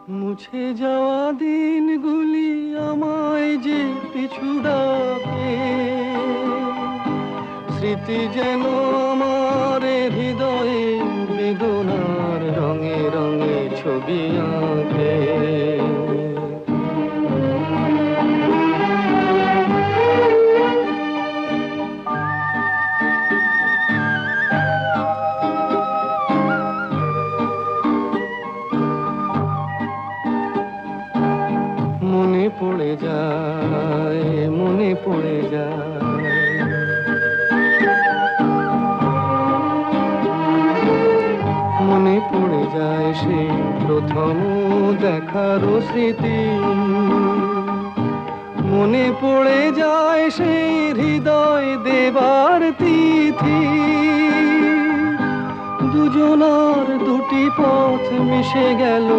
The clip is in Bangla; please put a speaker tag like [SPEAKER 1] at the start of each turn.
[SPEAKER 1] মুছে যাওয়া দিনগুলি আমায় যে পিছু ডাকে, স্মৃতি যেন আমার হৃদয়ে বেদনার রঙে রঙে ছবি আঁকে। মনে পড়ে যায়, মনে পড়ে যায়, মনে পড়ে যায় সেই প্রথম দেখার স্মৃতি। মনে পড়ে যায় সেই হৃদয় দেবার তিথি। দুজনার দুটি পথ মিশে গেল